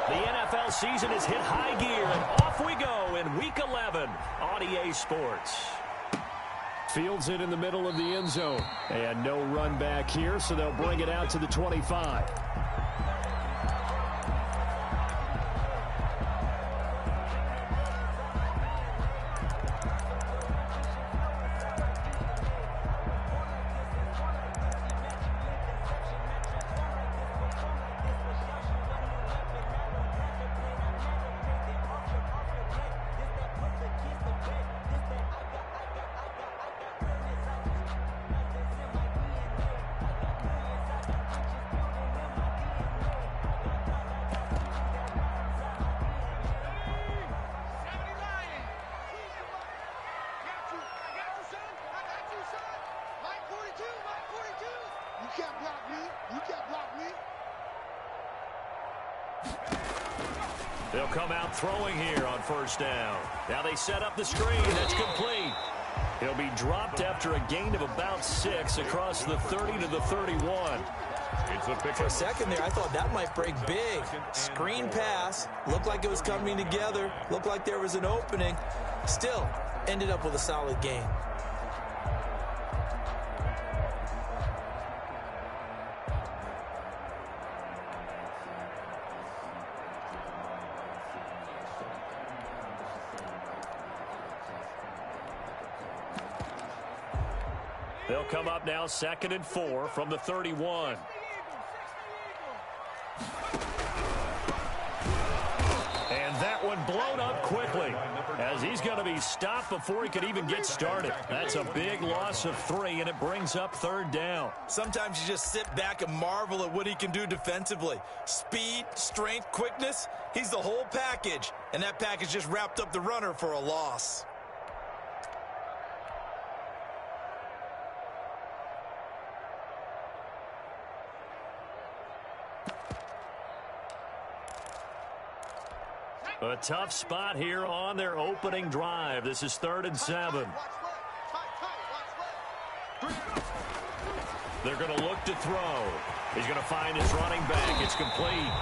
The NFL season has hit high gear, and off we go in Week 11 on EA Sports. Fields it in the middle of the end zone. And no run back here, so they'll bring it out to the 25. They'll come out throwing here on first down. Now they set up the screen. That's complete. He'll be dropped after a gain of about 6 across the 30 to the 31. For a second there, I thought that might break big. Screen pass. Looked like it was coming together. Looked like there was an opening. Still, ended up with a solid gain. They'll come up now 2nd and 4 from the 31. And that one blown up quickly as he's going to be stopped before he could even get started. That's a big loss of 3, and it brings up 3rd down. Sometimes you just sit back and marvel at what he can do defensively. Speed, strength, quickness, he's the whole package. And that package just wrapped up the runner for a loss. A tough spot here on their opening drive. This is 3rd and 7. They're going to look to throw. He's going to find his running back. It's complete.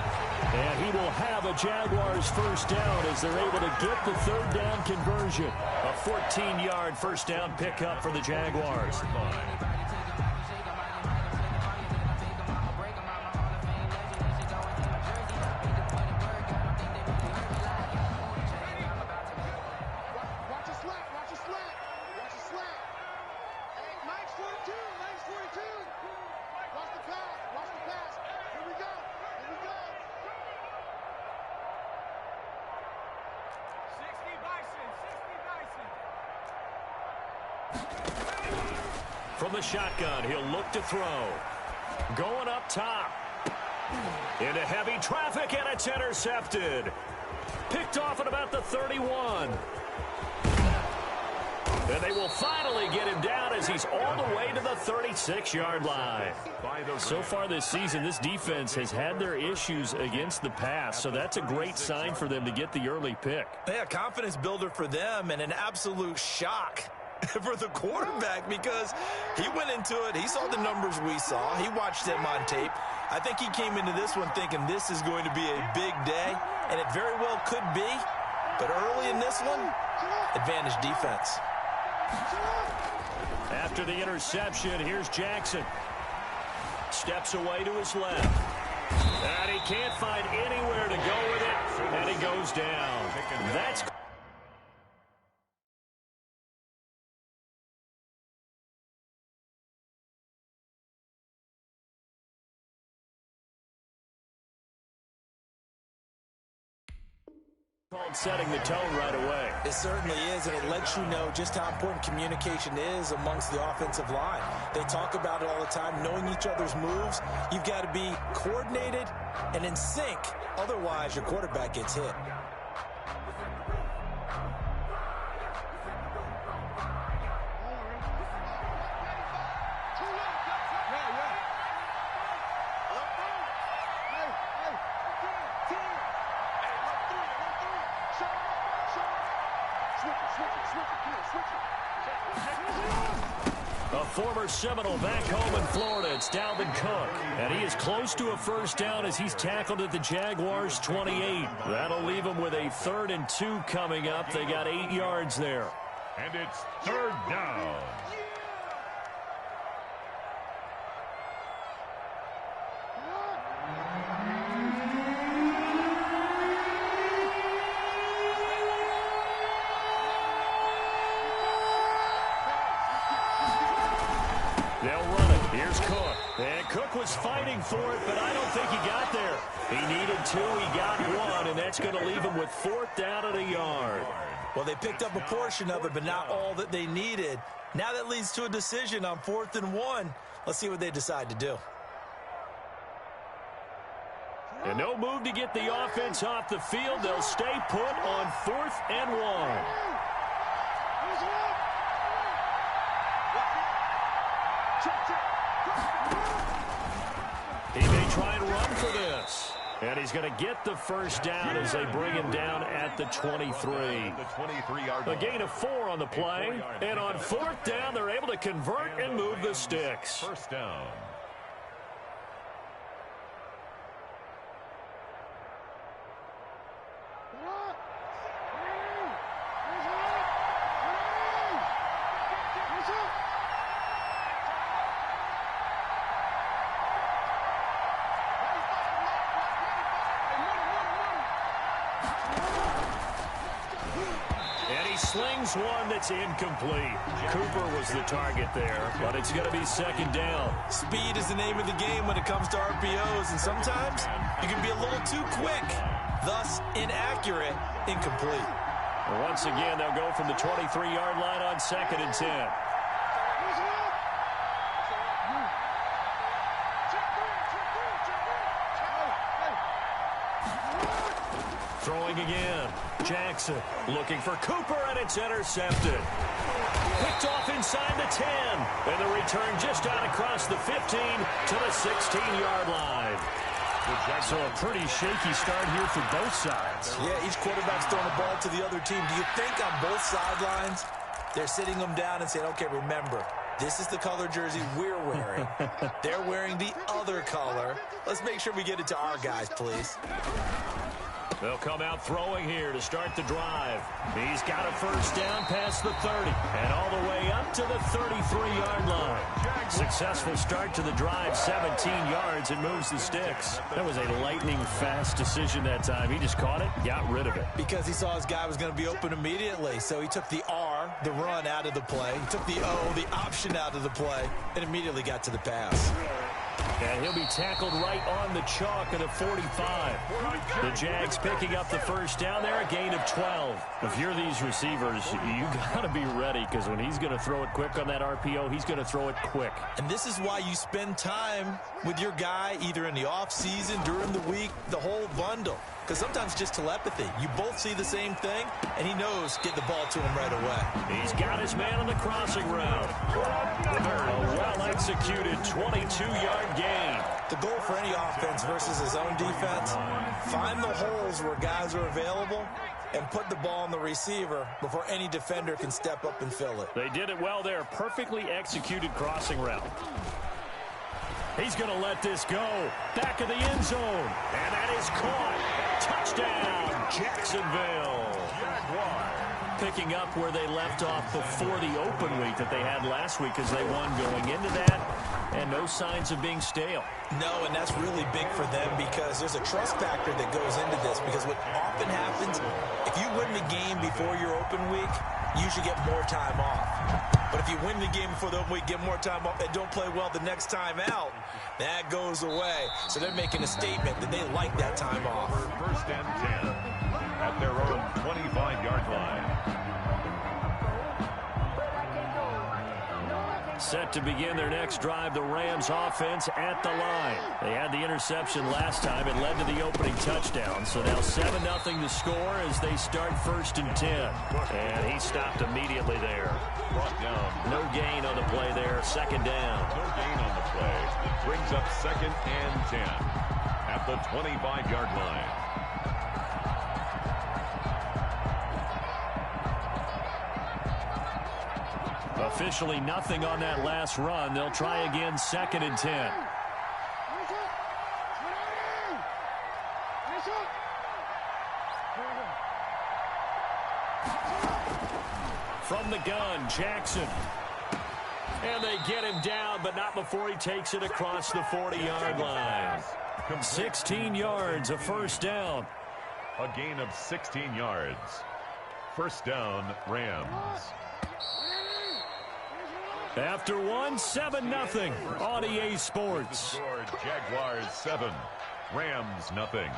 And he will have a Jaguars first down as they're able to get the 3rd down conversion. A 14-yard first down pickup for the Jaguars. From the shotgun, he'll look to throw. Going up top. Into heavy traffic, and it's intercepted. Picked off at about the 31. And they will finally get him down as he's all the way to the 36-yard line. So far this season, this defense has had their issues against the pass, so that's a great sign for them to get the early pick. Yeah, confidence builder for them and an absolute shock for the quarterback because he went into it. He saw the numbers we saw. He watched them on tape. I think he came into this one thinking this is going to be a big day, and it very well could be. But early in this one, advantage defense. After the interception, here's Jackson. Steps away to his left. And he can't find anywhere to go with it, and he goes down. That's setting the tone right away. It certainly is, and it lets you know just how important communication is amongst the offensive line. They talk about it all the time, knowing each other's moves. You've got to be coordinated and in sync. Otherwise, your quarterback gets hit. A former Seminole back home in Florida. It's Dalvin Cook. And he is close to a first down as he's tackled at the Jaguars' 28. That'll leave him with a 3rd and 2 coming up. They got 8 yards there. And it's 3rd down. They'll run it. Here's Cook. And Cook was fighting for it, but I don't think he got there. He needed 2. He got 1, and that's going to leave him with 4th down at a yard. Well, they picked up a portion of it, but not all that they needed. Now that leads to a decision on 4th and 1. Let's see what they decide to do. And no move to get the offense off the field. They'll stay put on 4th and 1. He may try and run for this. And he's going to get the first down as they bring him down at the 23. A gain of 4 on the play. And on 4th down, they're able to convert and move the sticks. First down. Slings one that's incomplete. Cooper was the target there, but it's going to be 2nd down. Speed is the name of the game when it comes to RPOs, and sometimes you can be a little too quick, thus inaccurate, incomplete. Once again, they'll go from the 23-yard line on 2nd and 10. Throwing again. Jackson looking for Cooper, and it's intercepted. Picked off inside the 10. And the return just out across the 15 to the 16-yard line. So a pretty shaky start here for both sides. Yeah, each quarterback's throwing the ball to the other team. Do you think on both sidelines they're sitting them down and saying, okay, remember, this is the color jersey we're wearing. They're wearing the other color. Let's make sure we get it to our guys, please. They'll come out throwing here to start the drive. He's got a first down past the 30 and all the way up to the 33-yard line. Successful start to the drive, 17 yards, and moves the sticks. That was a lightning-fast decision that time. He just caught it, got rid of it. Because he saw his guy was going to be open immediately, so he took the R, the run, out of the play. He took the O, the option, out of the play, and immediately got to the pass. And he'll be tackled right on the chalk at a 45. The Jags picking up the first down there, a gain of 12. If you're these receivers, you got to be ready, because when he's going to throw it quick on that RPO, he's going to throw it quick. And this is why you spend time with your guy either in the offseason, during the week, the whole bundle. Because sometimes just telepathy. You both see the same thing, and he knows get the ball to him right away. He's got his man on the crossing route. A well-executed 22-yard gain. The goal for any offense versus his own defense, find the holes where guys are available and put the ball on the receiver before any defender can step up and fill it. They did it well there. Perfectly executed crossing route. He's going to let this go. Back of the end zone. And that is caught. Touchdown, Jacksonville. Picking up where they left off before the open week that they had last week, as they won going into that. And no signs of being stale. No, and that's really big for them because there's a trust factor that goes into this. Because what often happens, if you win the game before your open week, you should get more time off. But if you win the game before the open week, get more time off, and don't play well the next time out, that goes away. So they're making a statement that they like that time off. First and 10 at their own 25-yard line. Set to begin their next drive, the Rams offense at the line. They had the interception last time. It led to the opening touchdown. So now 7-0 to score as they start first and 10. And he stopped immediately there. Brought down. No gain on the play there. 2nd down. No gain on the play. Brings up 2nd and 10 at the 25-yard line. A officially nothing on that last run. They'll try again, 2nd and 10. From the gun, Jackson. And they get him down, but not before he takes it across the 40-yard line. 16 yards, a first down. A gain of 16 yards. First down, Rams. After one, 7-0 on EA Sports. Jaguars 7, Rams nothing.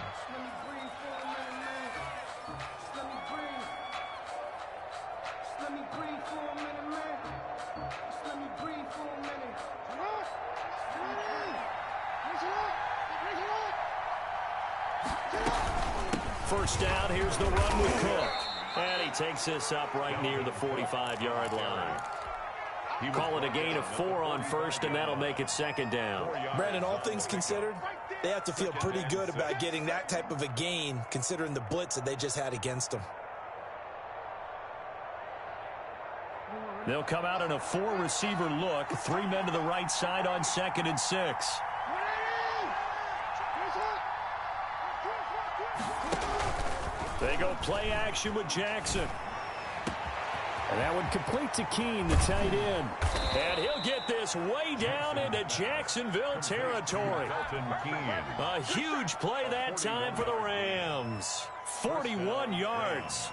First down, here's the run with Cook. And he takes this up right near the 45-yard line. Call it a gain of 4 on first, and that'll make it 2nd down. Brandon, all things considered, they have to feel pretty good about getting that type of a gain, considering the blitz that they just had against them. They'll come out in a 4-receiver look. 3 men to the right side on 2nd and 6. They go play action with Jackson. And that one complete to Keene, the tight end. And he'll get this way down into Jacksonville territory. A huge play that time for the Rams. 41 yards.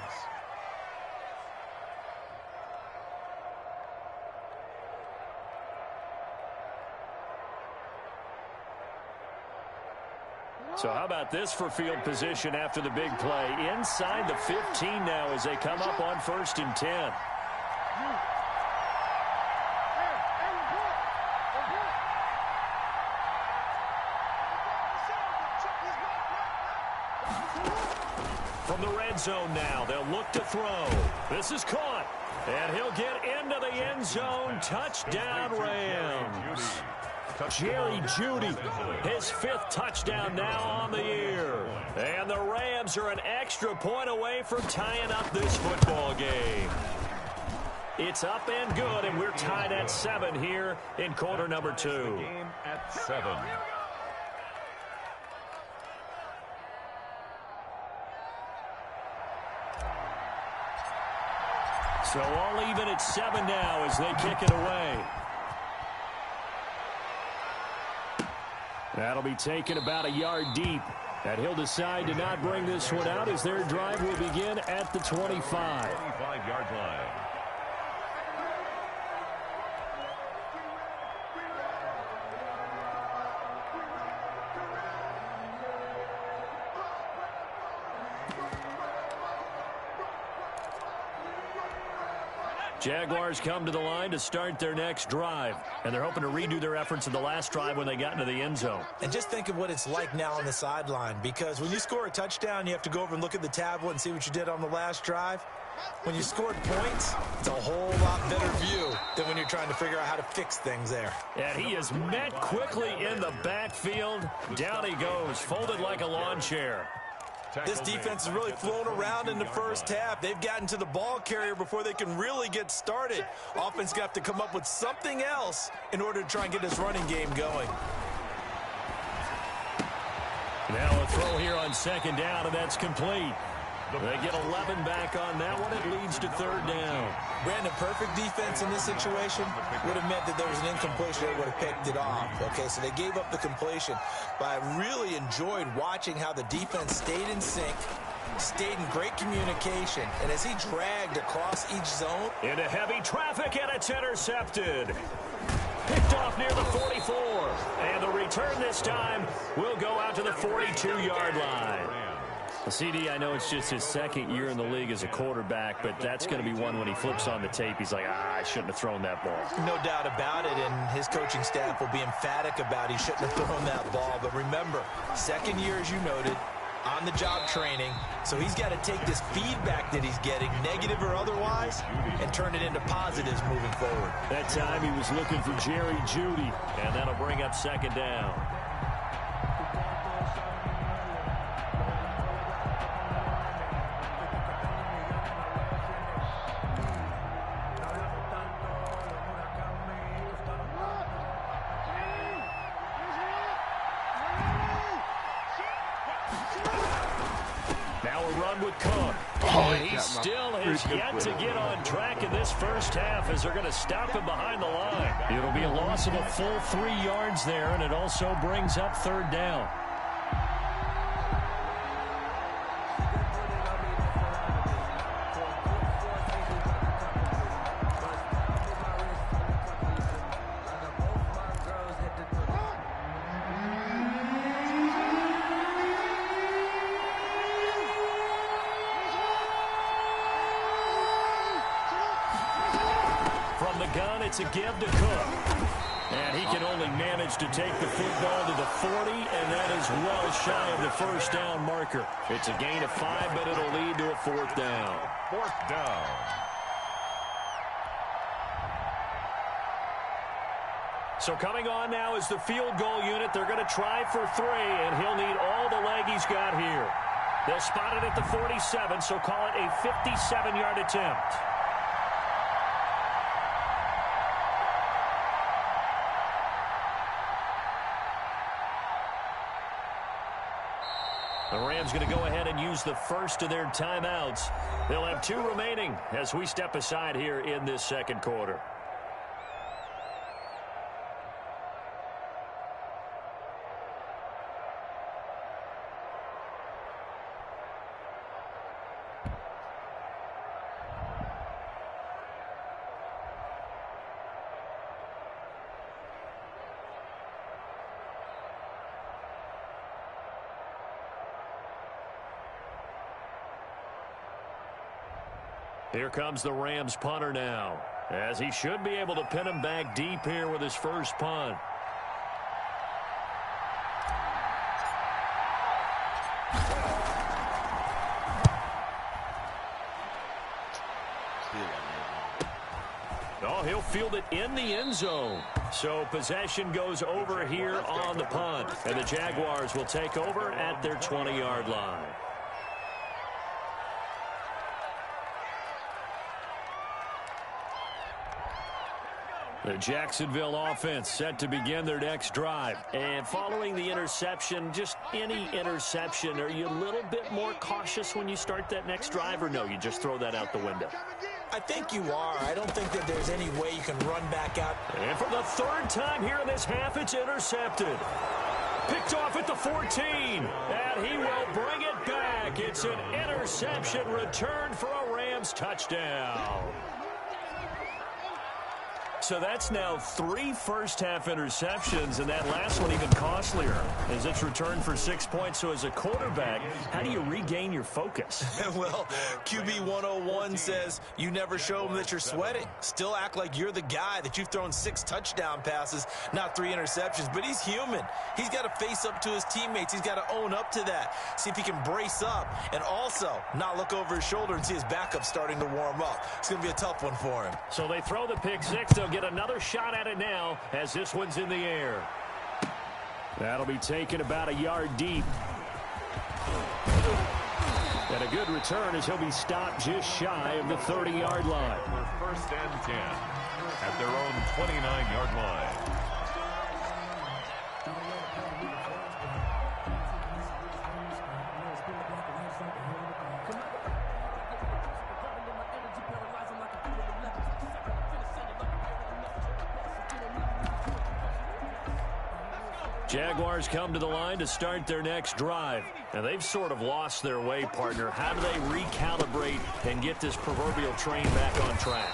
So how about this for field position after the big play? Inside the 15 now as they come up on 1st and 10. From the red zone now, they'll look to throw. This is caught. And he'll get into the end zone. Touchdown, Rams. Jerry Jeudy, his 5th touchdown now on the year. And the Rams are an extra point away from tying up this football game. It's up and good, and we're tied at 7 here in quarter number 2. Game at 7. So all even at 7 now as they kick it away. That'll be taken about a yard deep. And he'll decide to not bring this one out as their drive will begin at the 25. 25-yard line. Jaguars come to the line to start their next drive. And they're hoping to redo their efforts in the last drive when they got into the end zone. And just think of what it's like now on the sideline, because when you score a touchdown, you have to go over and look at the tablet and see what you did on the last drive. When you scored points, it's a whole lot better view than when you're trying to figure out how to fix things there. And he is met quickly in the backfield. Down he goes, folded like a lawn chair. This defense has really flown around in the first half. They've gotten to the ball carrier before they can really get started. Offense got to come up with something else in order to try and get this running game going. Now a throw here on 2nd down, and that's complete. They get 11 back on that one. It leads to 3rd down. Brandon, perfect defense in this situation would have meant that there was an incompletion that would have picked it off. Okay, so they gave up the completion. But I really enjoyed watching how the defense stayed in sync, stayed in great communication, and as he dragged across each zone. Into heavy traffic, and it's intercepted. Picked off near the 44. And the return this time will go out to the 42-yard line. CD, I know it's just his 2nd year in the league as a quarterback, but that's going to be one when he flips on the tape. He's like, I shouldn't have thrown that ball. No doubt about it, and his coaching staff will be emphatic about he shouldn't have thrown that ball. But remember, 2nd year, as you noted, on-the-job training. So he's got to take this feedback that he's getting, negative or otherwise, and turn it into positives moving forward. That time he was looking for Jerry Jeudy, and that'll bring up 2nd down. Now a run with Cook. And he still has yet to get on track in this first half as they're going to stop him behind the line. It'll be a loss of a full 3 yards there, and it also brings up third down. It's a give to Cook. And he can only manage to take the football to the 40, and that is well shy of the first down marker. It's a gain of 5, but it'll lead to a fourth down. Fourth down. So coming on now is the field goal unit. They're going to try for 3, and he'll need all the leg he's got here. They'll spot it at the 47, so call it a 57-yard attempt. The Rams going to go ahead and use the first of their timeouts. They'll have 2 remaining as we step aside here in this second quarter. Here comes the Rams punter now, as he should be able to pin him back deep here with his first punt. Oh, he'll field it in the end zone. So possession goes over here on the punt, and the Jaguars will take over at their 20-yard line. The Jacksonville offense set to begin their next drive. And following the interception, just any interception, are you a little bit more cautious when you start that next drive, or no, you just throw that out the window? I think you are. I don't think that there's any way you can run back out. And for the 3rd time here in this half, it's intercepted. Picked off at the 14, and he will bring it back. It's an interception return for a Rams touchdown. So that's now 3 first-half interceptions, and that last one even costlier as it's returned for 6 points. So as a quarterback, how do you regain your focus? Well, QB 101 says you never show them that you're sweating. Still act like you're the guy, that you've thrown 6 touchdown passes, not 3 interceptions. But he's human. He's got to face up to his teammates. He's got to own up to that, see if he can brace up, and also not look over his shoulder and see his backup starting to warm up. It's going to be a tough one for him. So they throw the pick 6. They'll get another shot at it now as this one's in the air. That'll be taken about a yard deep. And a good return as he'll be stopped just shy of the 30-yard line. For 1st and 10 at their own 29-yard line. Jaguars come to the line to start their next drive. Now, they've sort of lost their way, partner. How do they recalibrate and get this proverbial train back on track?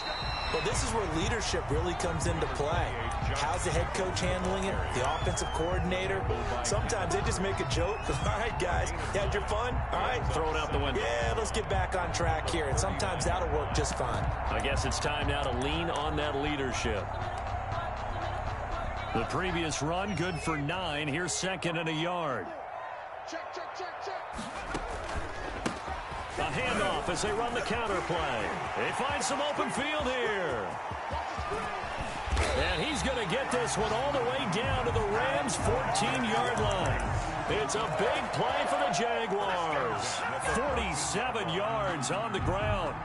Well, this is where leadership really comes into play. How's the head coach handling it? The offensive coordinator? Sometimes they just make a joke. All right, guys, you had your fun? All right. Throw it out the window. Yeah, let's get back on track here. And sometimes that'll work just fine. I guess it's time now to lean on that leadership. The previous run, good for 9. Here's 2nd and a yard. Check. A handoff as they run the counter play. They find some open field here. And he's going to get this one all the way down to the Rams' 14-yard line. It's a big play for the Jaguars. 47 yards on the ground.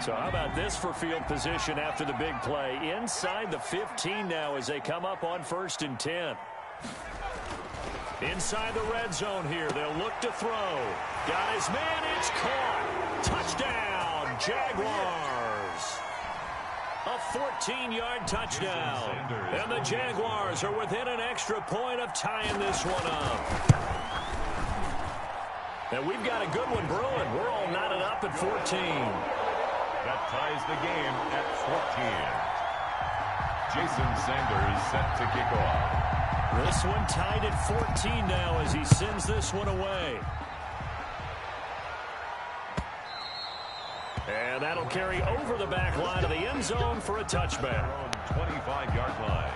So how about this for field position after the big play? Inside the 15 now as they come up on 1st and 10. Inside the red zone here. They'll look to throw. Got his man. It's caught. Touchdown, Jaguars. A 14-yard touchdown. And the Jaguars are within an extra point of tying this one up. And we've got a good one brewing. We're all knotted up at 14. That ties the game at 14. Jason Sanders set to kick off. This one tied at 14 now as he sends this one away. And that'll carry over the back line of the end zone for a touchback. 25-yard line.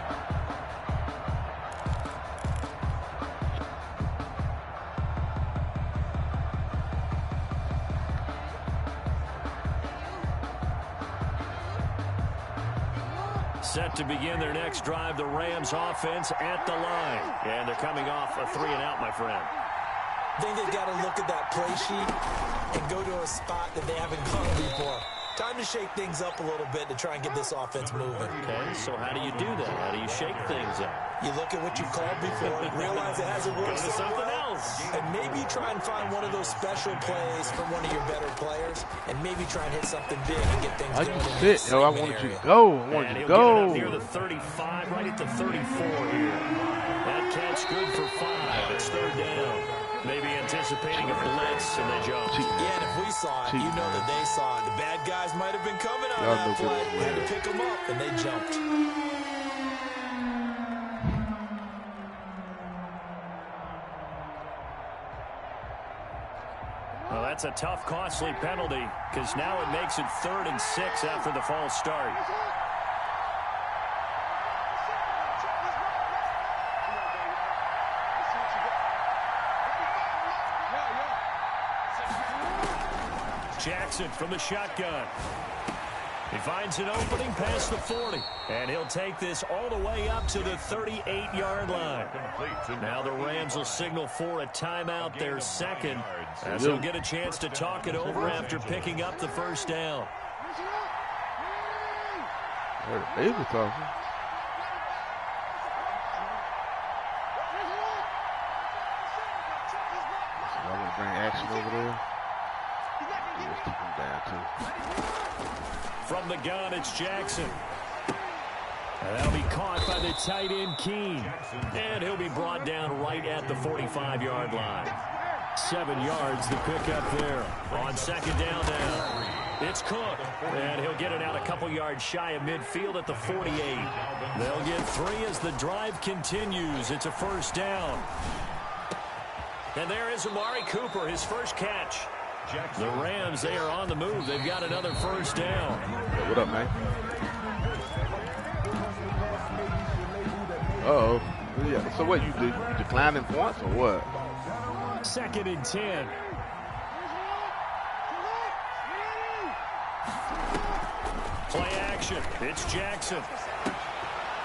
Set to begin their next drive, the Rams offense at the line. And they're coming off a 3-and-out, my friend. I think they've got to look at that play sheet and go to a spot that they haven't gone before. Time to shake things up a little bit to try and get this offense moving. Okay, so how do you do that? How do you shake things up? You look at what you called before, realize it hasn't worked Go to something else. and maybe try and find one of those special plays from one of your better players, and maybe try and hit something big and get things going. You sit, yo, I wanted you to go. I wanted you to go. Near the 35, right at the 34 here. That catch good for 5. It's third down. Maybe anticipating a blitz, and they jump. Yeah, and if we saw it, you know that they saw it. The bad guys might have been coming on that play. Had to pick them up, and they jumped. Well, that's a tough, costly penalty because now it makes it 3rd and 6 after the false start. Jackson from the shotgun. He finds an opening past the 40. And he'll take this all the way up to the 38-yard line. Now the Rams will signal for a timeout, their second, as they'll get a chance to talk it over after picking up the first down. They were talking. So I'm going to bring action over there. Let's keep him down, too. From the gun, it's Jackson. And that'll be caught by the tight end, Keene. And he'll be brought down right at the 45-yard line. 7 yards the pickup there. On second down now, it's Cook. And he'll get it out a couple yards shy of midfield at the 48. They'll get 3 as the drive continues. It's a first down. And there is Amari Cooper, his first catch. The Rams, they are on the move. They've got another first down. Hey, what up, man? Uh-oh. Yeah. So what, you declining points or what? 2nd and 10. Play action. It's Jackson.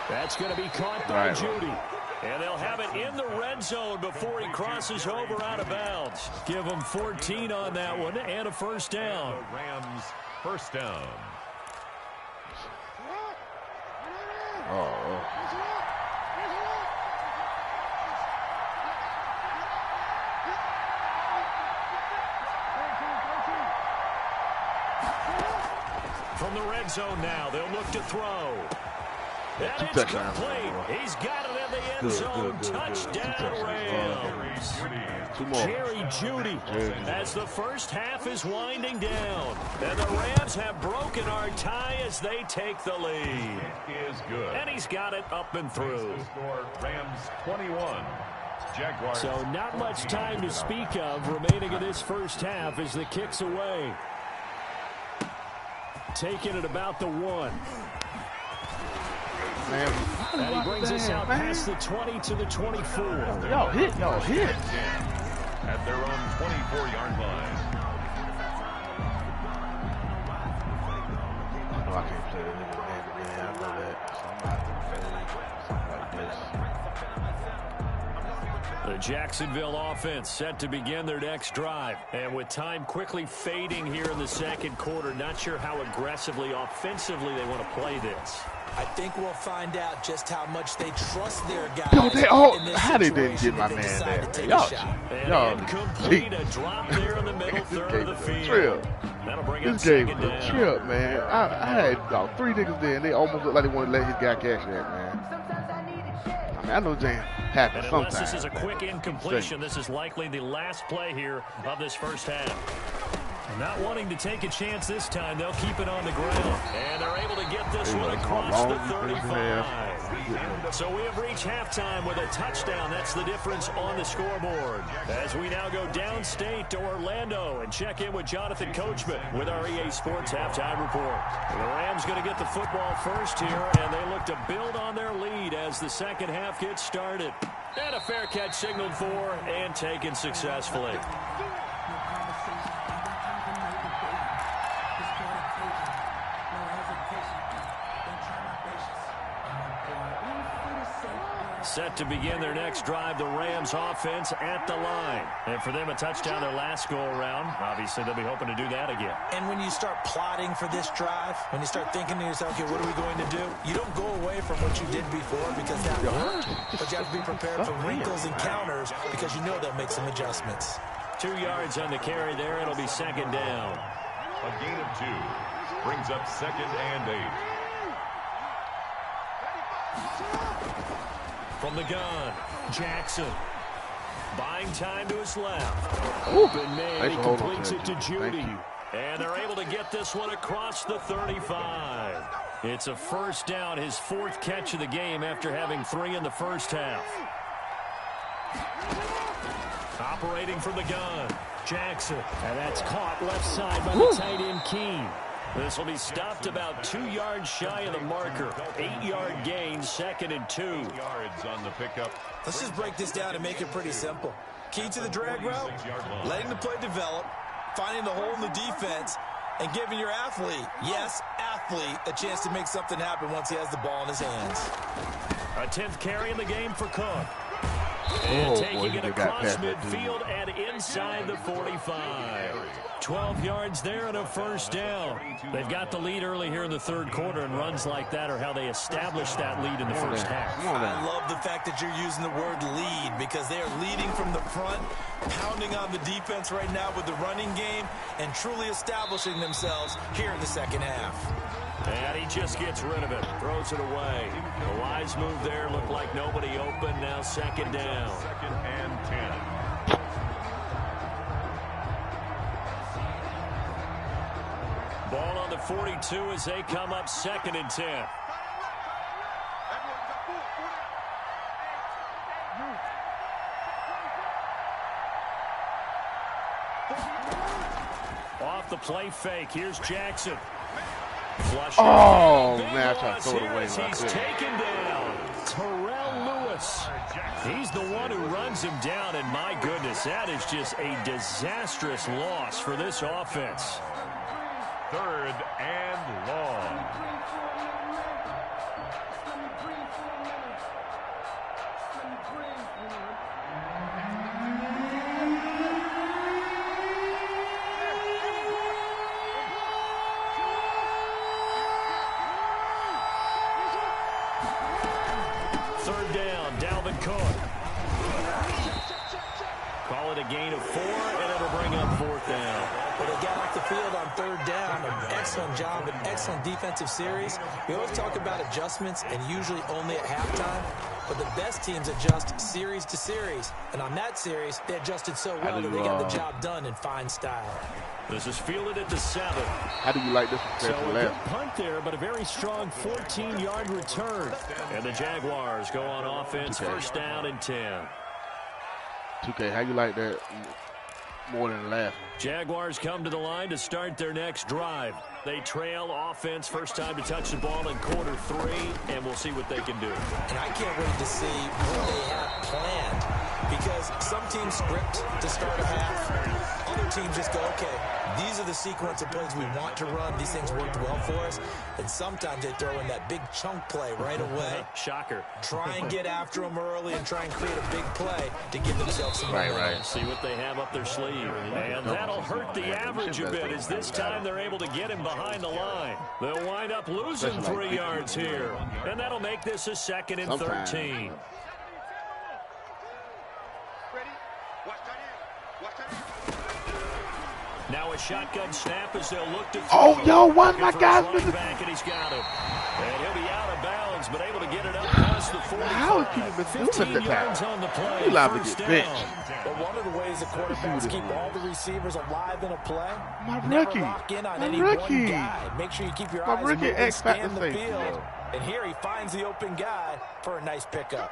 That's going to be caught by Judy. And they'll have it in the red zone before he crosses over out of bounds. Give him 14 on that one and a first down. Rams first down. Oh. From the red zone now, they'll look to throw. And it's complete. He's got it in the end zone. Touchdown, Rams. Jerry Jeudy as the first half is winding down. And the Rams have broken our tie as they take the lead. Is good. And he's got it up and through. Rams 21. Jaguars. So not much time to speak of remaining in this first half as the kick's away. Taking it about the 1. Man. And he brings us out past the 20 to the 24. Y'all hit. At their own 24-yard line. I know I can't play that nigga man. I know that. So I'm not going to play something like this. The Jacksonville offense set to begin their next drive. And with time quickly fading here in the second quarter, not sure how aggressively, offensively they want to play this. I think we'll find out just how much they trust their guys. Yo, in this how they didn't get my situation man there, if they man. decide to take a shot. Y'all, Incomplete, a drop there in the middle third of the field. That'll bring up this game second was a down. trip, man. I had about 3 niggas there, and they almost looked like they wanted to let his guy catch that, man. I mean, I know James happens And unless sometimes. this is a quick incompletion, this is likely the last play here of this first half. Not wanting to take a chance this time, they'll keep it on the ground. And they're able to get this one across the 35. So we have reached halftime with a touchdown. That's the difference on the scoreboard. As we now go downstate to Orlando and check in with Jonathan Coachman with our EA Sports Halftime Report. The Rams going to get the football first here, and they look to build on their lead as the second half gets started. And a fair catch signaled for and taken successfully. Set to begin their next drive, the Rams offense at the line. And for them, a touchdown their last go-around. Obviously, they'll be hoping to do that again. And when you start plotting for this drive, when you start thinking to yourself, okay, what are we going to do? You don't go away from what you did before because that worked. But you have to be prepared for wrinkles and counters because you know they'll make some adjustments. 2 yards on the carry there. It'll be second down. A gain of 2 brings up 2nd and 8. From the gun, Jackson. Buying time to his left. Open man, he completes it to Judy. And they're able to get this one across the 35. It's a first down, his 4th catch of the game after having 3 in the first half. Operating from the gun, Jackson. And that's caught left side by the tight end, Keene. This will be stopped about 2 yards shy of the marker. 8-yard gain, 2nd and 2. Yards on the pickup. Let's just break this down and make it pretty simple. Key to the drag route, letting the play develop, finding the hole in the defense, and giving your athlete, yes, athlete, a chance to make something happen once he has the ball in his hands. A 10th carry in the game for Cook. And taking it across midfield and inside the 45. 12 yards there and a first down. They've got the lead early here in the third quarter, and runs like that are how they establish that lead in the first half. I love the fact that you're using the word lead because they are leading from the front, pounding on the defense right now with the running game, and truly establishing themselves here in the second half. And he just gets rid of it, throws it away. The wise move there, looked like nobody open, now second down. 2nd and 10. Ball on the 42 as they come up 2nd and 10. Off the play fake, here's Jackson. Oh, man, I tried to throw it away. He's taken down. Terrell Lewis. He's the one who runs him down, and my goodness, that is just a disastrous loss for this offense. 3rd and long. Call it a gain of 4, and it'll bring up 4th down. Well, they got off the field on 3rd down. An excellent job, an excellent defensive series. We always talk about adjustments, and usually only at halftime. But the best teams adjust series to series. And on that series, they adjusted so well that they got the job done in fine style. This is fielded at the 7. How do you like this one? So a good punt there, but a very strong 14-yard return. And the Jaguars go on offense, 1st down and 10. 2K, how you like that more than the last one? Jaguars come to the line to start their next drive. They trail offense, first time to touch the ball in quarter 3, and we'll see what they can do. And I can't wait to see what they have planned, because some teams script to start a half. other teams just go, okay, these are the sequence of plays we want to run. These things worked well for us. And sometimes they throw in that big chunk play right away. Shocker. Try and get after them early and try and create a big play to give themselves some Right. See what they have up their sleeve. And that'll hurt the average a bit as this time they're able to get him behind the line. They'll wind up losing 3 yards here. And that'll make this a 2nd and 13. Now a shotgun snap as they'll look to throw. Oh, yo, one of my guys running back, and he's got him. And he'll be out of bounds, but able to get it up past the 45. How is he even doing 15 yards that? on the play. He liable to First get down. benched. But one of the ways the quarterbacks keep all the receivers alive in a play, My never rookie. lock in on My any rookie. one guy. Make sure you keep your My eyes rookie moving, X Factor scan the safety, field. yo. And here he finds the open guy for a nice pickup.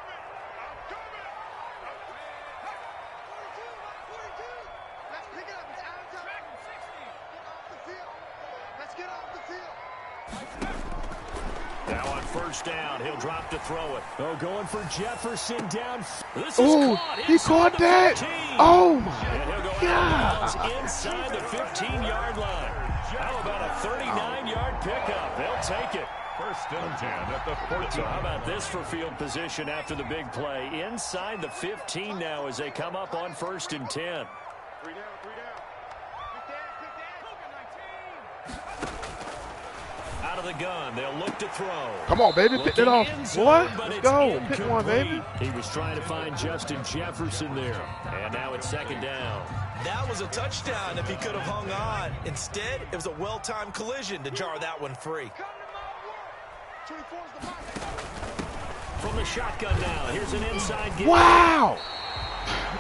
Now on first down, he'll drop to throw it. Oh, going for Jefferson down. This is Oh, caught he inside caught the that. 15. Oh, my And he'll go out of bounds inside the 15-yard line. How about a 39-yard pickup? They'll take it. 1st and 10 at the 14. So how about this for field position after the big play? Inside the 15 now as they come up on 1st and 10. Out of the gun, they'll look to throw. Come on, baby, pick it off. Boy, But let's it's go. Pick one, baby. incomplete. He was trying to find Justin Jefferson there. And now it's 2nd down. That was a touchdown if he could have hung on. Instead, it was a well-timed collision to jar that one free. From the shotgun now, here's an inside give. Wow.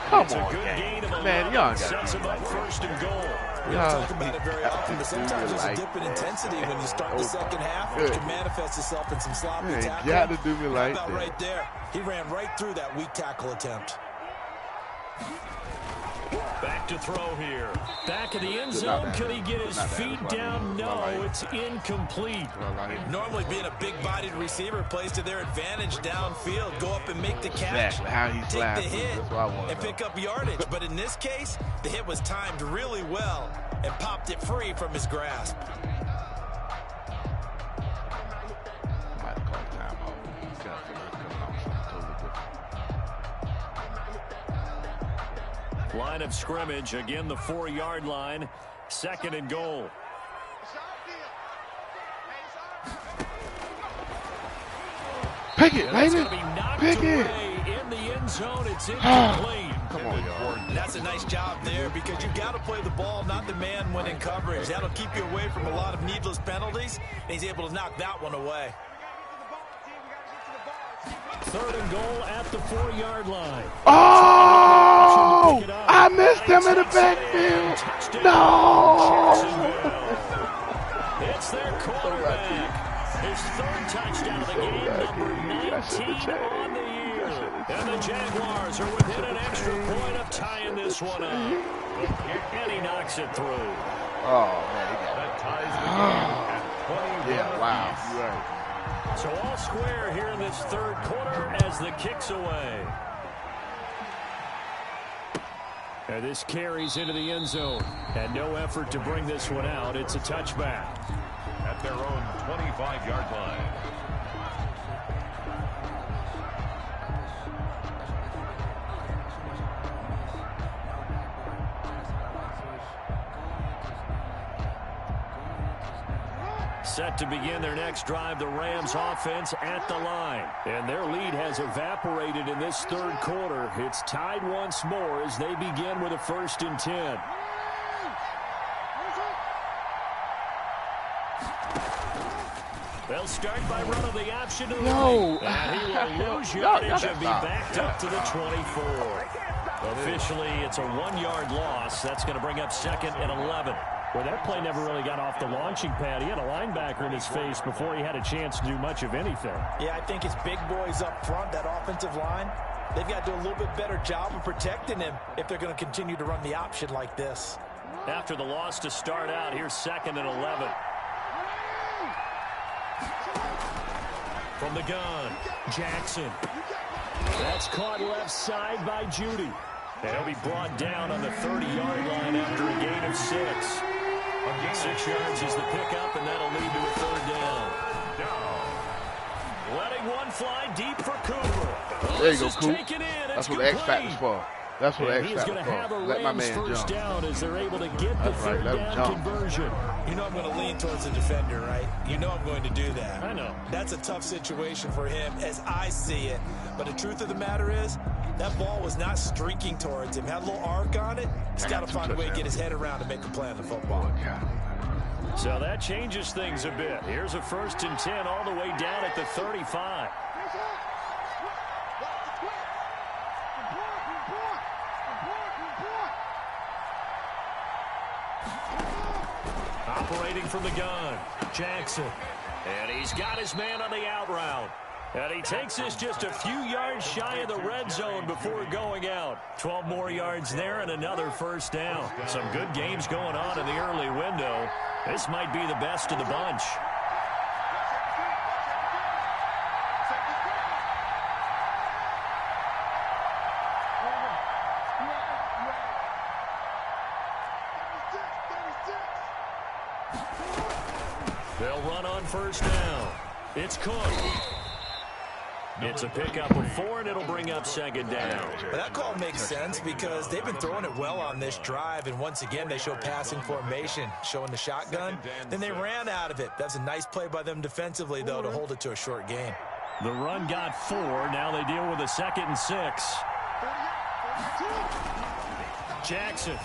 Come It's a on, good gang. gain of 11. Man, y'all got Sets him up 1st and goal. We don't talk about it very often, but sometimes there's a dip in intensity when you start the second half, which can manifest itself in some sloppy You tackling. ain't got to do me like How about that. right there? He ran right through that weak tackle attempt. Back to throw here. Back of the end zone. Could he get his feet down? No, it's incomplete. Normally being a big-bodied receiver plays to their advantage downfield. Go up and make the catch. Exactly how he's Take the laughing. hit That's what I want to and know. pick up yardage. But in this case, the hit was timed really well and popped it free from his grasp. Might call timeout. He's got to come out with something totally different. Line of scrimmage, again the 4-yard line. 2nd and goal. Pick it, That's baby. going to be knocked Pick it. away in the end zone. It's incomplete. Come on, y'all. That's a nice job there because you've got to play the ball, not the man when in coverage. That'll keep you away from a lot of needless penalties, and he's able to knock that one away. 3rd and goal at the 4-yard line. Oh! I missed him in the backfield. No! It's their quarterback. His 3rd touchdown of the game, number 19 on the year. And the Jaguars are within an extra point of tying this one up. And he knocks it through. Oh, man. That ties the game at 21. Yeah, wow. You're right. So all square here in this 3rd quarter as the kick's away. And this carries into the end zone. And no effort to bring this one out. It's a touchback. At their own 25-yard line. Set to begin their next drive, the Rams offense at the line. And their lead has evaporated in this 3rd quarter. It's tied once more as they begin with a 1st and 10. They'll start by running the option to the No. right. And he will lose Y'all yardage gotta and be stop. backed up to the 24. Officially, it's a 1-yard loss. That's going to bring up 2nd and 11. Well, that play never really got off the launching pad. He had a linebacker in his face before he had a chance to do much of anything. Yeah, I think it's big boys up front, that offensive line. They've got to do a little bit better job of protecting him if they're going to continue to run the option like this. After the loss to start out, here's 2nd and 11. From the gun, Jackson. That's caught left side by Judy. And he'll be brought down on the 30-yard line after a gain of 6. 6 yards is the pickup, and that'll lead to a 3rd down. Letting one fly deep for Cooper. There you go, Coop. That's what the X Factor's for. That's what X Factor's for. Let my man first jump. down as they're able to get the 3rd down conversion. You know I'm going to lean towards the defender, right? You know I'm going to do that. I know. That's a tough situation for him as I see it. But the truth of the matter is, that ball was not streaking towards him. Had a little arc on it. He's got to find a way to get his head around to make a play on the football. So that changes things a bit. Here's a 1st and 10 all the way down at the 35. Operating from the gun, Jackson. And he's got his man on the out route. And he takes this just a few yards shy of the red zone before going out. 12 more yards there and another 1st down. Some good games going on in the early window. This might be the best of the bunch. They'll run on 1st down. It's Cook. It's a pickup of 4, and it'll bring up 2nd down. Well, that call makes sense because they've been throwing it well on this drive, and once again, they show passing formation, showing the shotgun. Then they ran out of it. That's a nice play by them defensively, though, to hold it to a short gain. The run got 4. Now they deal with a 2nd and 6. Jackson.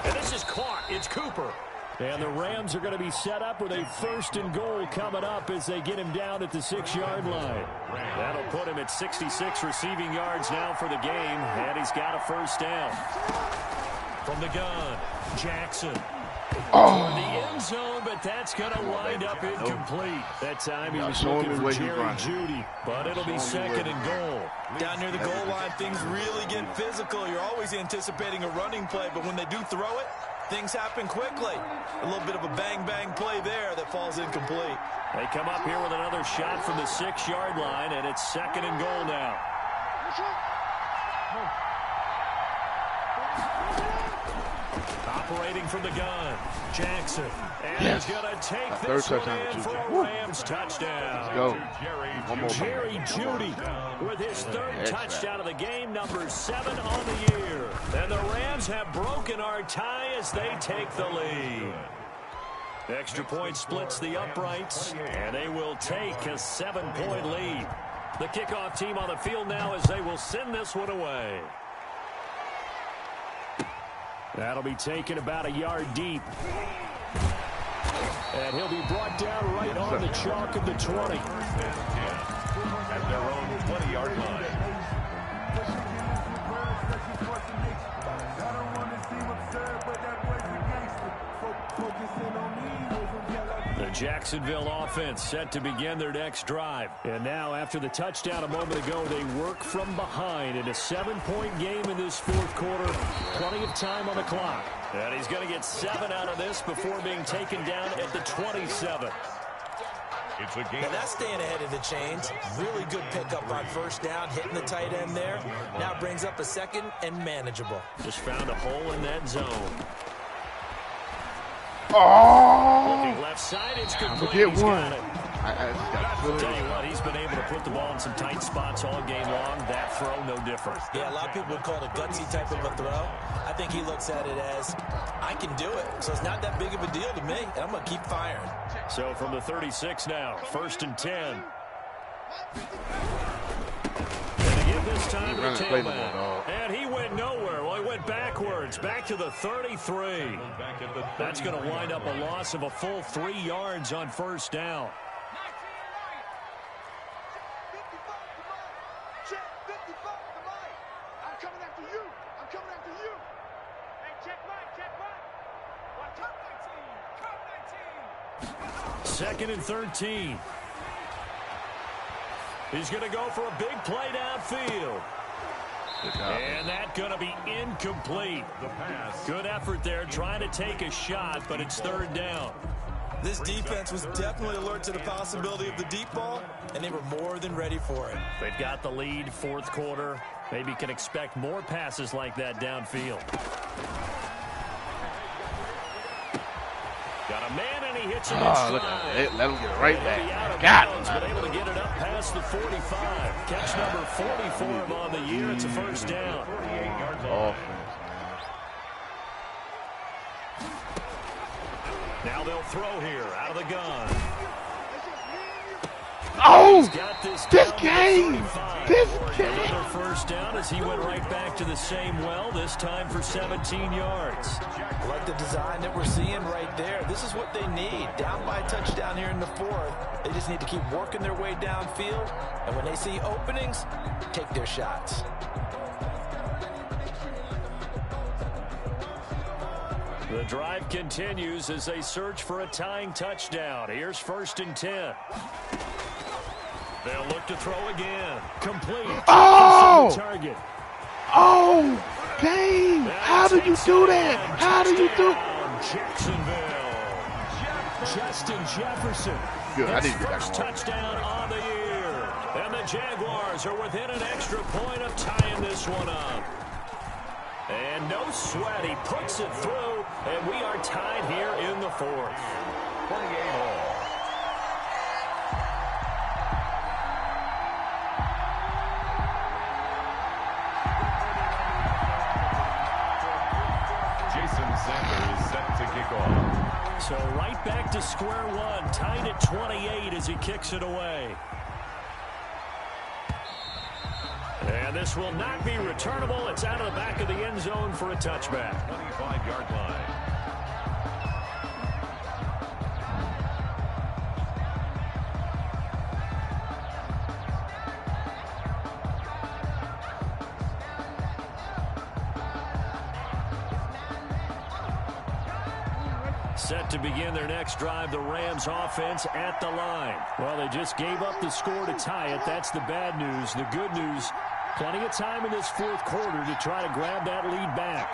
And this is caught. It's Cooper. And the Rams are going to be set up with a 1st and goal coming up as they get him down at the 6-yard line. That'll put him at 66 receiving yards now for the game, and he's got a 1st down. From the gun, Jackson. For the end zone, but that's going to wind up incomplete. That time he was looking for Jerry Jeudy, but it'll be 2nd and goal. Down near the goal line, things really get physical. You're always anticipating a running play, but when they do throw it, things happen quickly. A little bit of a bang-bang play there that falls incomplete. They come up here with another shot from the 6-yard line, and it's 2nd and goal now. Operating from the gun, Jackson. And he's going to take this one in for a Rams touchdown. Go. Jerry Jeudy with his 3rd touchdown of the game, number 7 on the year. And the Rams have broken our tie as they take the lead. Extra point splits the uprights, and they will take a 7-point lead. The kickoff team on the field now as they will send this one away. That'll be taken about a yard deep. And he'll be brought down right on the chalk of the 20. At their own 20-yard line. The Jacksonville offense set to begin their next drive. And now, after the touchdown a moment ago, they work from behind in a 7-point game in this 4th quarter. Plenty of time on the clock. And he's going to get 7 out of this before being taken down at the 27. It's a game. Now that's staying ahead of the chains. Really good pickup on 1st down, hitting the tight end there. Now brings up a 2nd and manageable. Just found a hole in that zone. Looking left side, it's complete. Get one. I'll tell you what, he's been able to put the ball in some tight spots all game long. That throw, no different. Yeah, a lot of people would call it a gutsy type of a throw. I think he looks at it as, I can do it. So it's not that big of a deal to me, and I'm going to keep firing. So from the 36 now, 1st and 10. And again this time, the tailback. And he went nowhere. Well, he went backwards, back to the 33. That's going to wind up a loss of a full 3 yards on 1st down. Second and 13. He's going to go for a big play downfield. And that's going to be incomplete. Good effort there trying to take a shot, but it's 3rd down. This defense was definitely alert to the possibility of the deep ball, and they were more than ready for it. They've got the lead, fourth quarter. Maybe can expect more passes like that downfield. Got a man, and he hits it in Look stride. at it. Let him get it right back. But able to get it up past the 45. Catch number 44 of on the year. It's a first down. Now they'll throw here out of the gun. Oh, this game. Another first down as he went right back to the same well, this time for 17 yards. I like the design that we're seeing right there. This is what they need. Down by a touchdown here in the fourth. They just need to keep working their way downfield. And when they see openings, take their shots. The drive continues as they search for a tying touchdown. Here's 1st and 10. They'll look to throw again. Complete. Oh! Target. Oh, dang. How do you do that? How do you do it? Jacksonville. Justin Jefferson. Good. I didn't get First that one. touchdown on the year. And the Jaguars are within an extra point of tying this one up. And no sweat. He puts it through, and we are tied here in the fourth. 28 all. So right back to square one, tied at 28 as he kicks it away. And this will not be returnable. It's out of the back of the end zone for a touchback. 25-yard line. Set to begin their next drive, the Rams offense at the line. Well, they just gave up the score to tie it. That's the bad news. The good news, plenty of time in this fourth quarter to try to grab that lead back.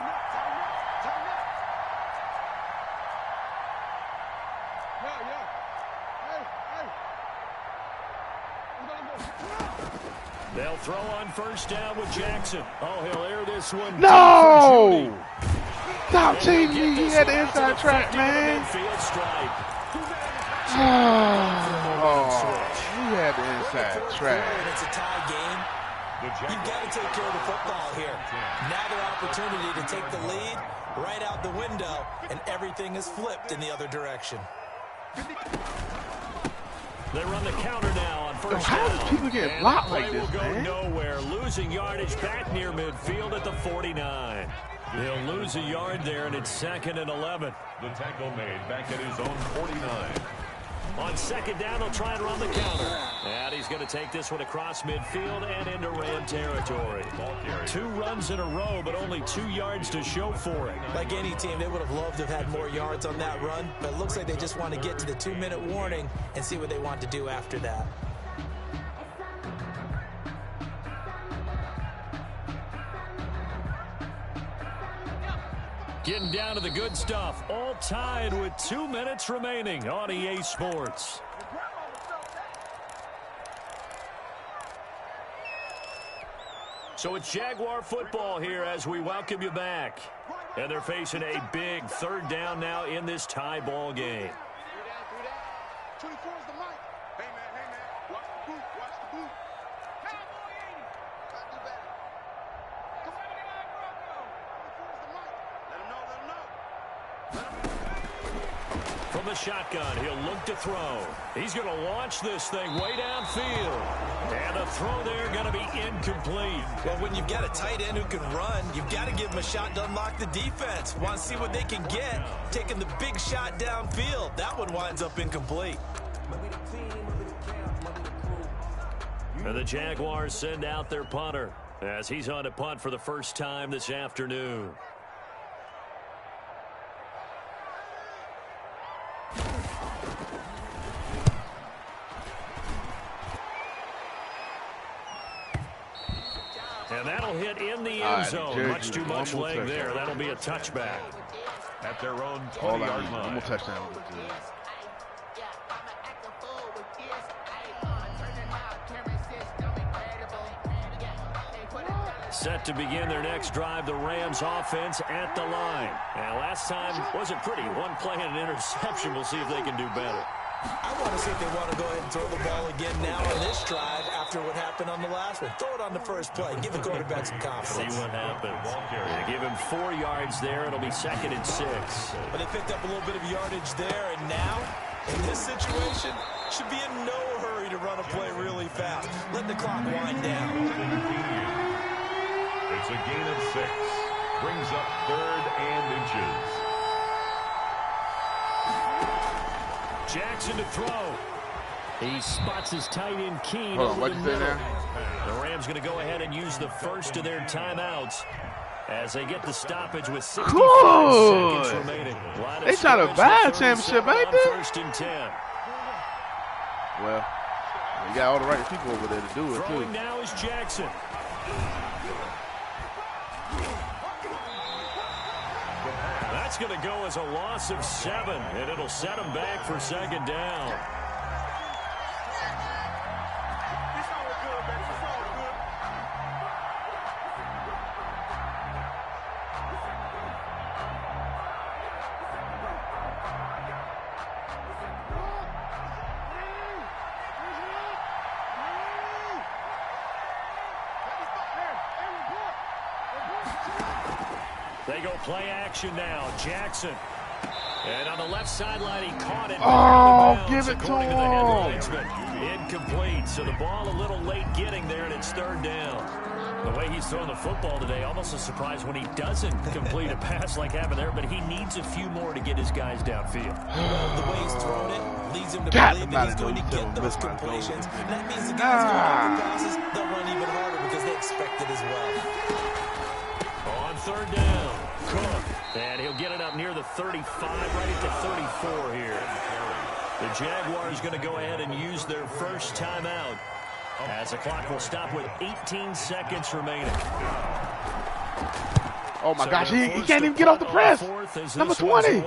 They'll throw on first down with Jackson. Oh, he'll air this one. No! Stop teasing me. He had the inside track, man. Oh, he had the inside track. It's a tie game. You've got to take care of the football here. Now their opportunity to take the lead right out the window, and everything is flipped in the other direction. They run the counter now on first How down. do people get blocked like this, will go man? nowhere. Losing yardage back near midfield at the 49. He'll lose a yard there, and it's 2nd and 11. The tackle made back at his own 49. On second down, they'll try and run the counter. And he's going to take this one across midfield and into Ram territory. 2 runs in a row, but only 2 yards to show for it. Like any team, they would have loved to have had more yards on that run, but it looks like they just want to get to the 2-minute warning and see what they want to do after that. Getting down to the good stuff. All tied with 2 minutes remaining on EA Sports. So it's Jaguar football here as we welcome you back. And they're facing a big 3rd down now in this tie ball game. 24 is the mic. Hey, man. Watch the boot. Watch the boot. Cowboy 80. Gotta do better. Come on, 24 is the mic. Let him know. From the shotgun, he'll look to throw. He's going to launch this thing way downfield. And the throw there going to be incomplete. Well, when you've got a tight end who can run, you've got to give him a shot to unlock the defense. Want to see what they can get. Taking the big shot downfield. That one winds up incomplete. And the Jaguars send out their punter as he's on to punt for the first time this afternoon. And that'll hit in the end zone. Much too much leg there. That'll be a touchback. At their own All 20-yard one line. more touchdown. set to begin their next drive. The Rams offense at the line. And last time wasn't pretty. One play and an interception. We'll see if they can do better. I want to see if they want to go ahead and throw the ball again now on this drive after what happened on the last one. Throw it on the first play. Give the quarterback some confidence. See what happens. They give him 4 yards there. It'll be 2nd and 6. But they picked up a little bit of yardage there, and now, in this situation, should be in no hurry to run a play really fast. Let the clock wind down. It's a gain of 6. Brings up 3rd and inches. Jackson to throw. He spots his tight end Keen. Hold on, what'd you say there? The Rams going to go ahead and use the first of their timeouts as they get the stoppage with 65 seconds remaining. They trying to buy a championship, ain't they? 1st and 10. Well, you got all the right people over there to do it, too. Throwing now is Jackson. That's going to go as a loss of 7, and it'll set them back for 2nd down. They go play action now. Jackson. And on the left sideline, he caught it. Oh, give it to him. Incomplete. So the ball a little late getting there, and it's 3rd down. The way he's throwing the football today, almost a surprise when he doesn't complete a pass like happened there, but he needs a few more to get his guys downfield. The way he's thrown it leads him to believe that he's going to get those completions. That means the guys going to get the passes, they'll run even harder because they expect it as well. On 3rd down, Cook. And he'll get it up near the 35, right at the 34 here. The Jaguars going to go ahead and use their first timeout as the clock will stop with 18 seconds remaining. Oh, my gosh, he can't even get off the press. Number 20.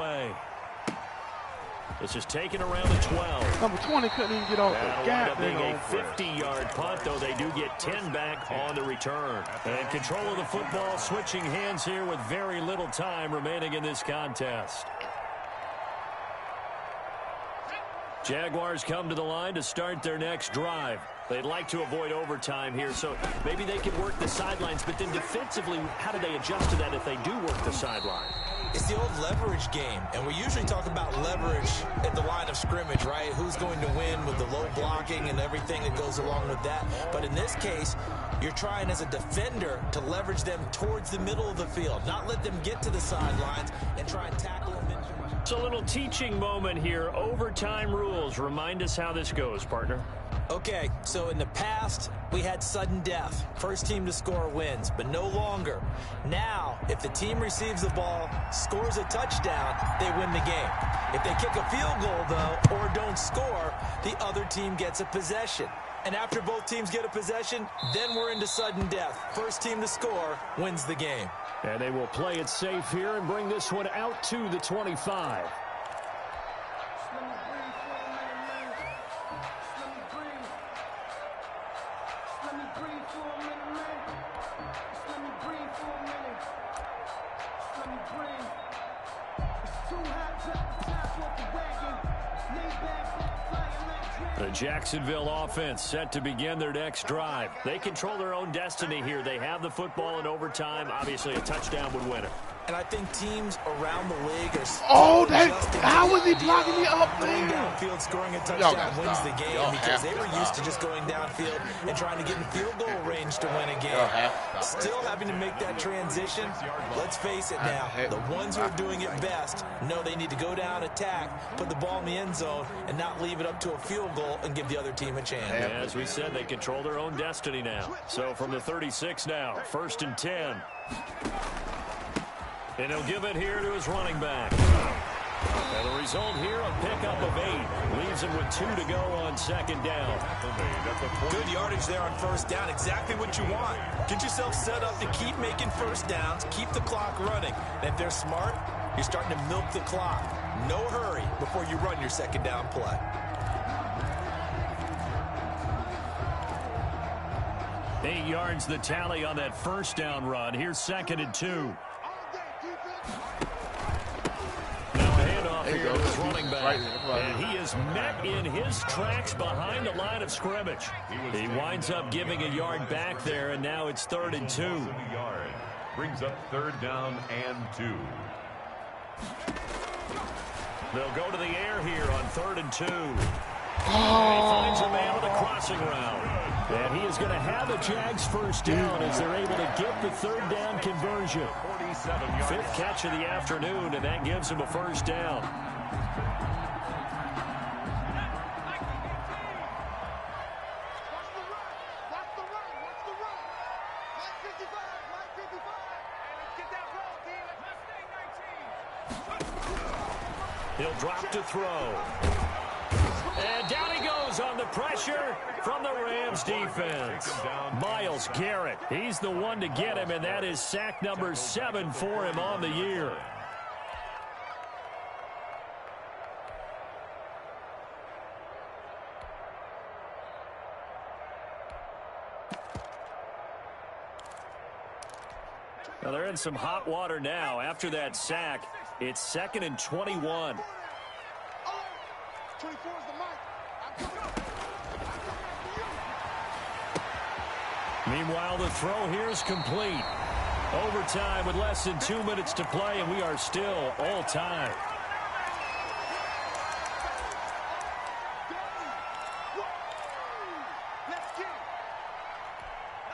This is taken around the 12. Number 20 couldn't even get off the gap. Being a 50-yard punt, though they do get 10 back on the return. And control of the football, switching hands here with very little time remaining in this contest. Jaguars come to the line to start their next drive. They'd like to avoid overtime here, so maybe they can work the sidelines, but then defensively, how do they adjust to that if they do work the sideline? It's the old leverage game, and we usually talk about leverage at the line of scrimmage, right? Who's going to win with the low blocking and everything that goes along with that. But in this case, you're trying as a defender to leverage them towards the middle of the field, not let them get to the sidelines and try and tackle them. It's a little teaching moment here. Overtime rules. Remind us how this goes, partner. Okay, so in the past, we had sudden death. First team to score wins, but no longer. Now, if the team receives the ball, scores a touchdown, they win the game. If they kick a field goal, though, or don't score, the other team gets a possession. And after both teams get a possession, then we're into sudden death. First team to score wins the game. And they will play it safe here and bring this one out to the 25. The Jacksonville offense set to begin their next drive. They control their own destiny here. They have the football in overtime. Obviously, a touchdown would win it. And I think teams around the league are how was he blocking me up going there? downfield, scoring a touchdown wins the game because they were used to just going downfield and trying to get in field goal range to win a game. Still having to make that transition. Let's face it now, the ones who are doing it best know they need to go down, attack, put the ball in the end zone, and not leave it up to a field goal and give the other team a chance. As we said, they control their own destiny now. So from the 36 now, 1st and 10. And he'll give it here to his running back. And the result here, a pickup of 8. Leaves him with 2 to go on 2nd down. Good yardage there on 1st down. Exactly what you want. Get yourself set up to keep making 1st downs, keep the clock running. And if they're smart, you're starting to milk the clock. No hurry before you run your 2nd down play. 8 yards the tally on that first down run. Here's 2nd and 2. Now a handoff here to his running back. And he is met in his tracks behind the line of scrimmage. He winds up giving a yard back there, and now it's 3rd and 2. Brings up 3rd down and 2. They'll go to the air here on 3rd and 2. And he finds a man with a crossing route. And he is going to have a Jags first down as they're able to get the 3rd down conversion. 5th catch of the afternoon, and that gives him a first down. He'll drop to throw. And down he goes on the pressure from the Rams defense. Myles Garrett, he's the one to get him, and that is sack number 7 for him on the year. Now they're in some hot water now. After that sack, it's 2nd and 21. 24 is the mic. Meanwhile, the throw here is complete. Overtime with less than 2 minutes to play, and we are still all tied.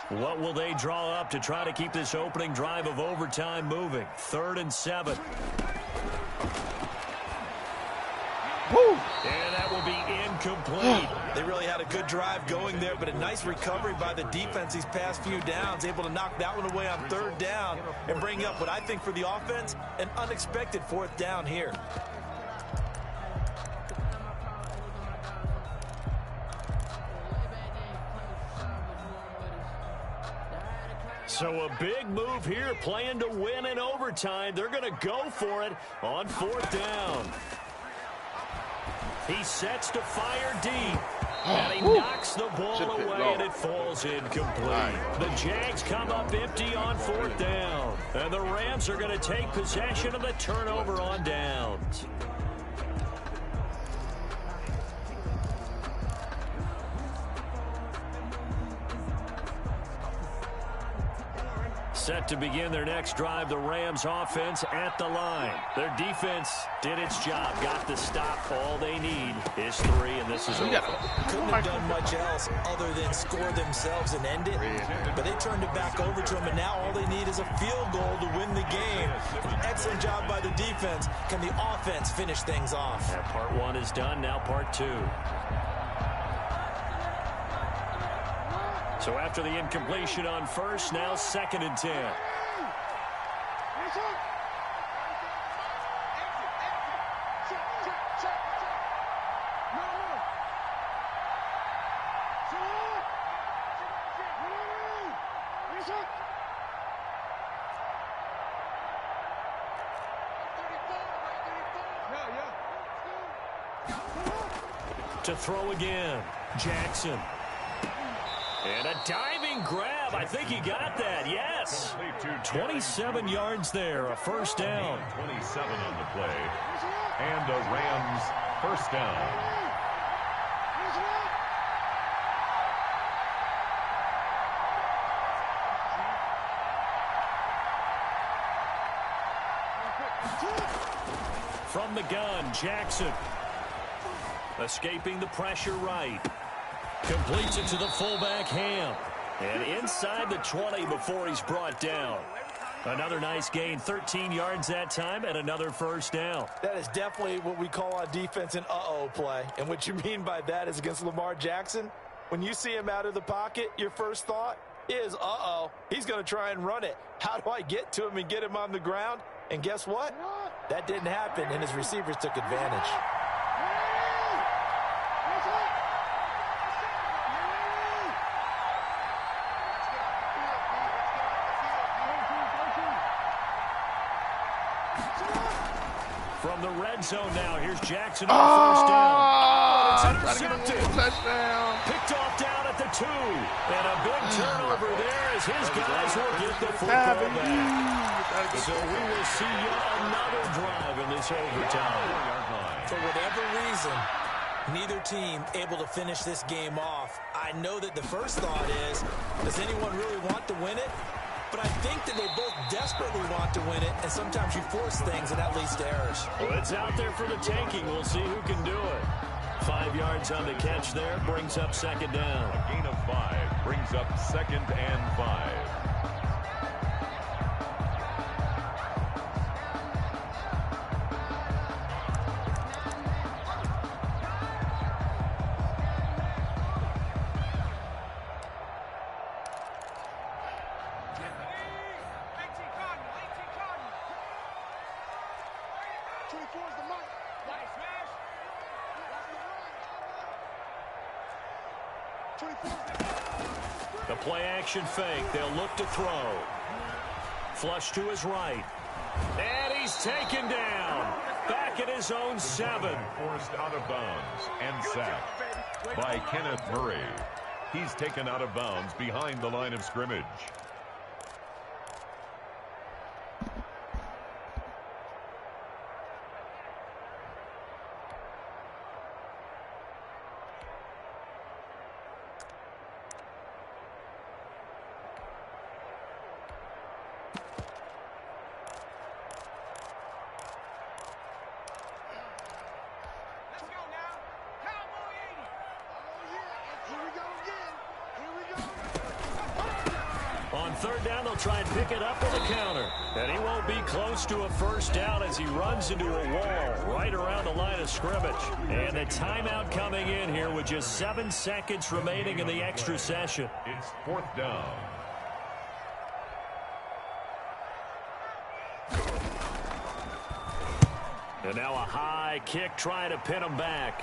What will they draw up to try to keep this opening drive of overtime moving? 3rd and 7. Woo. And that will be incomplete. They really had a good drive going there, but a nice recovery by the defense these past few downs, able to knock that one away on 3rd down and bring up what I think for the offense, an unexpected 4th down here. So a big move here, playing to win in overtime. They're going to go for it on 4th down. He sets to fire deep. And he knocks the ball away, and it falls incomplete. The Jags come up empty on 4th down. And the Rams are going to take possession of the turnover on downs. Set to begin their next drive, the Rams offense at the line. Their defense did its job, got the stop. All they need is 3, and this is over. Couldn't have done much else other than score themselves and end it. But they turned it back over to them, and now all they need is a field goal to win the game. An excellent job by the defense. Can the offense finish things off? Yeah, part 1 is done, now part 2. So after the incompletion on 1st, now 2nd and 10. To throw again, Jackson. And a diving grab. I think he got that. Yes. 27 yards there. A first down. 27 on the play. And a Rams first down. From the gun, Jackson. Escaping the pressure right. Completes it to the fullback, Ham. And inside the 20 before he's brought down. Another nice gain, 13 yards that time, and another first down. That is definitely what we call on defense an uh-oh play. And what you mean by that is against Lamar Jackson, when you see him out of the pocket, your first thought is, uh-oh, he's going to try and run it. How do I get to him and get him on the ground? And guess what? That didn't happen, and his receivers took advantage. From the red zone now, here's Jackson on first down. It's intercepted. Touchdown. Picked off down at the 2. And a big turnover turnover there as his guys will get the football back. So we will see yet another drive in this overtime. For whatever reason, neither team able to finish this game off. I know that the first thought is, does anyone really want to win it? But I think that they both desperately want to win it, and sometimes you force things, and that leads to errors. Well, it's out there for the taking. We'll see who can do it. 5 yards on the catch there, brings up second down. A gain of 5 brings up 2nd and 5. The play-action fake. They'll look to throw. Flush to his right. And he's taken down. Back at his own 7. Forced out of bounds and sacked by Kenneth Murray. He's taken out of bounds behind the line of scrimmage. On third down, they'll try and pick it up with a counter. And he won't be close to a first down as he runs into a wall right around the line of scrimmage. And the timeout coming in here with just 7 seconds remaining in the extra session. It's 4th down. And now a high kick trying to pin him back.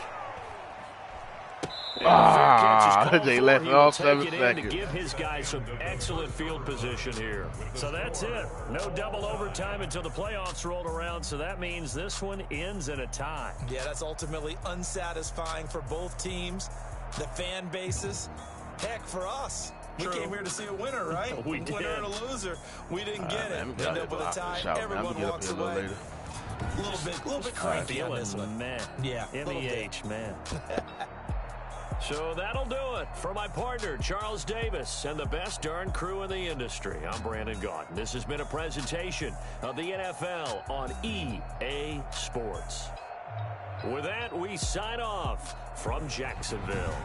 They left it off 7 seconds. To give his guys some excellent field position here. So that's it. No double overtime until the playoffs rolled around, so that means this one ends in a tie. Yeah, that's ultimately unsatisfying for both teams, the fan bases. Heck, for us. True. We came here to see a winner, right? We did. Winner and a loser. We didn't get it. Man, End up with a tie. Everyone walks away. A little bit cranky on this one. Man. Yeah, MEH, man. So that'll do it for my partner, Charles Davis, and the best darn crew in the industry. I'm Brandon Gaudin. This has been a presentation of the NFL on EA Sports. With that, we sign off from Jacksonville.